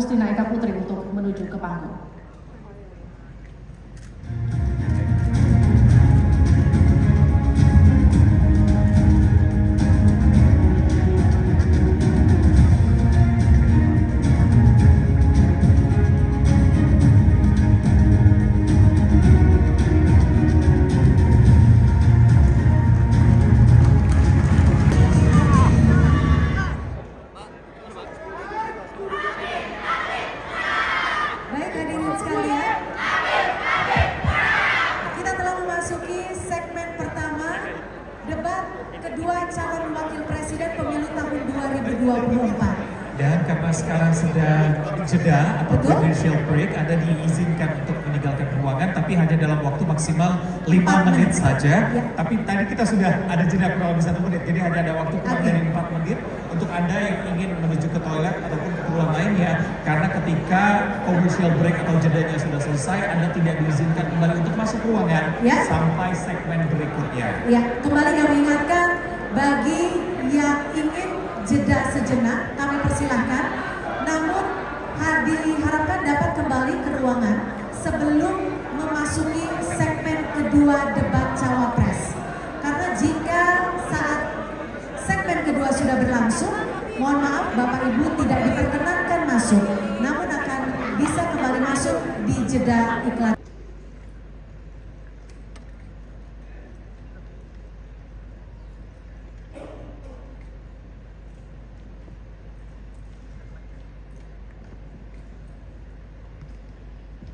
Agustina Eka Putri untuk menuju ke panggung. Dan karena sekarang sedang jeda atau commercial break, Anda diizinkan untuk meninggalkan ruangan, tapi hanya dalam waktu maksimal 5 menit saja. Ya. Tapi tadi kita sudah ada jeda kurang lebih 1 menit, jadi hanya ada waktu kurang dari 4 menit untuk Anda yang ingin menuju ke toilet ataupun ke ruang lainnya. Karena ketika commercial break atau jedanya sudah selesai, Anda tidak diizinkan kembali untuk masuk ruangan sampai segmen berikutnya. Ya, kembali kami ingatkan bagi yang ingin jeda sejenak, kami persilahkan. Namun diharapkan dapat kembali ke ruangan sebelum memasuki segmen kedua debat cawapres. Karena jika saat segmen kedua sudah berlangsung, mohon maaf Bapak Ibu tidak diperkenankan masuk, namun akan bisa kembali masuk di jeda iklan.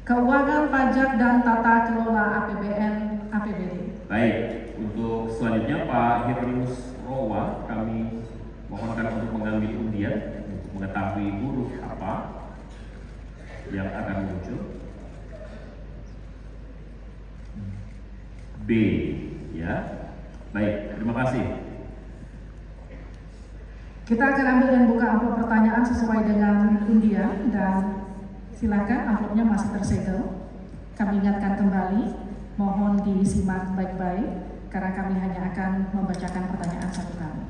Keuangan, pajak, dan tata kelola APBN APBD. Baik, untuk selanjutnya Pak Hirnius Rowa kami mohonkan untuk mengambil undian untuk mengetahui huruf apa yang akan muncul. B, ya. Baik, terima kasih. Kita akan ambil dan buka amplop pertanyaan sesuai dengan undian, dan silakan, amplopnya masih tersegel. Kami ingatkan kembali, mohon disimak baik-baik karena kami hanya akan membacakan pertanyaan satu kali.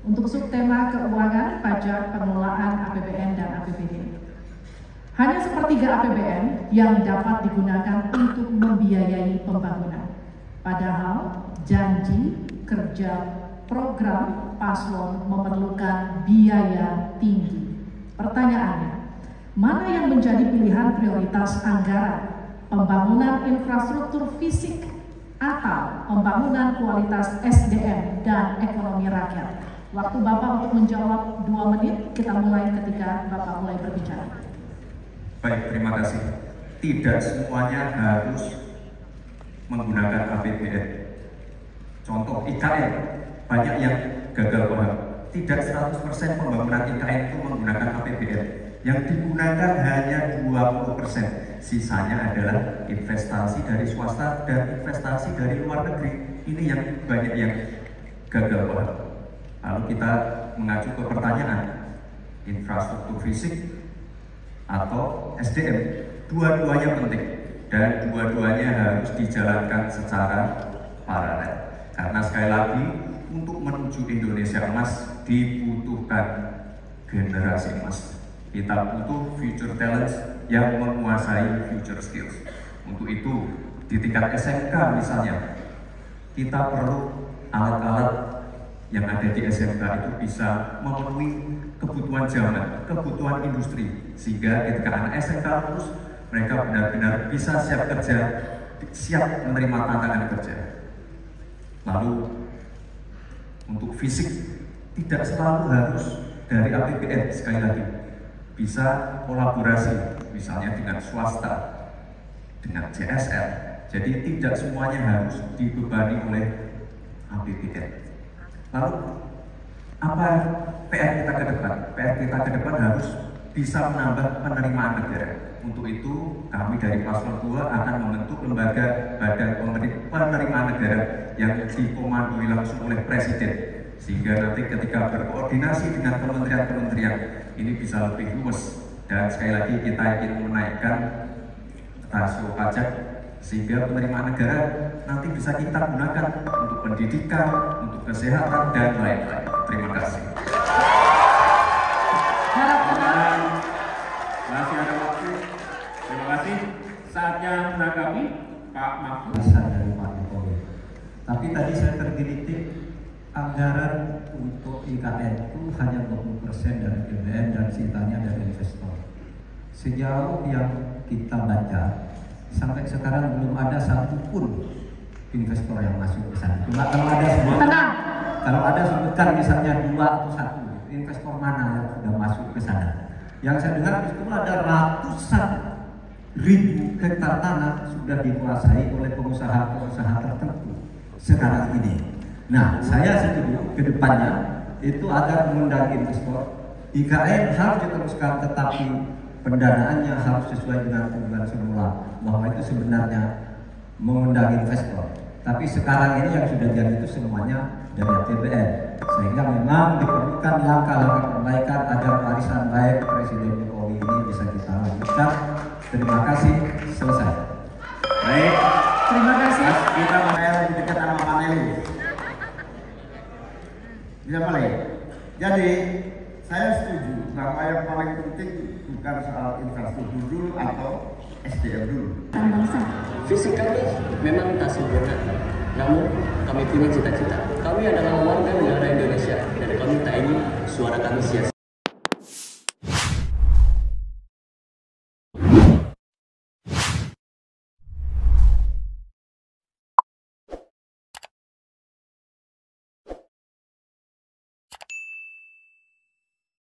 Untuk subtema keuangan, pajak, pengelolaan APBN dan APBD. Hanya sepertiga APBN yang dapat digunakan untuk membiayai pembangunan. Padahal janji kerja program paslon memerlukan biaya tinggi. Pertanyaannya, mana yang menjadi pilihan prioritas anggaran? Pembangunan infrastruktur fisik atau pembangunan kualitas SDM dan ekonomi rakyat? Waktu Bapak untuk menjawab 2 menit, kita mulai ketika Bapak mulai berbicara. Baik, terima kasih. Tidak semuanya harus menggunakan APBN. Contoh IKN, banyak yang gagal paham. Tidak 100% pembangunan IKN itu menggunakan APBN. Yang digunakan hanya 20%. Sisanya adalah investasi dari swasta dan investasi dari luar negeri. Ini yang banyak yang gagal paham. Lalu kita mengacu ke pertanyaan, infrastruktur fisik atau SDM, dua-duanya penting dan dua-duanya harus dijalankan secara paralel. Karena sekali lagi, untuk menuju Indonesia emas dibutuhkan generasi emas. Kita butuh future talents yang menguasai future skills. Untuk itu, di tingkat SMK misalnya, kita perlu alat-alat yang ada di SMK itu bisa memenuhi kebutuhan zaman, kebutuhan industri, sehingga ketika anak SMK lulus, mereka benar-benar bisa siap kerja, siap menerima tantangan kerja. Lalu untuk fisik tidak selalu harus dari APBN, sekali lagi bisa kolaborasi misalnya dengan swasta, dengan CSR. Jadi tidak semuanya harus dibebani oleh APBN. Lalu apa PR kita ke depan? PR kita ke depan harus bisa menambah penerimaan negara. Untuk itu kami dari Paslon 2 akan membentuk lembaga badan penerimaan negara yang dikomandoi langsung oleh Presiden, sehingga nanti ketika berkoordinasi dengan kementerian-kementerian ini bisa lebih luas. Dan sekali lagi kita ingin menaikkan rasio pajak sehingga penerimaan negara nanti bisa kita gunakan untuk pendidikan, untuk kesehatan dan lain-lain. Terima kasih. menanggapi Pak Mahfud? Bisa dari Pak Jokowi. Tapi tadi saya tergelitik anggaran untuk IKN itu hanya 20% dari APBN dan sisanya dari investor. Sejauh yang kita baca, sampai sekarang belum ada satupun investor yang masuk ke sana. Cuma kalau ada semua, kalau ada sebutkan misalnya 2 atau 1 investor mana yang sudah masuk ke sana. Yang saya dengar itu ada ratusan ribu hektar tanah sudah dikuasai oleh pengusaha-pengusaha tertentu sekarang ini. Nah, saya setuju ke depannya itu agar mengundang investor. IKN harus diteruskan, tetapi pendanaannya harus sesuai dengan tujuan semula, bahwa itu sebenarnya mengundang investor. Tapi sekarang ini yang sudah jadi itu semuanya dari APBN, sehingga memang diperlukan langkah-langkah perbaikan agar warisan baik Presiden Jokowi ini bisa kita lanjutkan. Terima kasih, selesai. Baik, Terima kasih. Kita mulai dekat sama panelis. Bisa mulai. Jadi saya setuju bahwa yang paling penting bukan soal infrastruktur dulu atau SDM dulu. Fisik kami memang tak sempurna, namun kami punya cita-cita. Kami adalah warga negara Indonesia dan kami tak ingin suara kami sia-sia.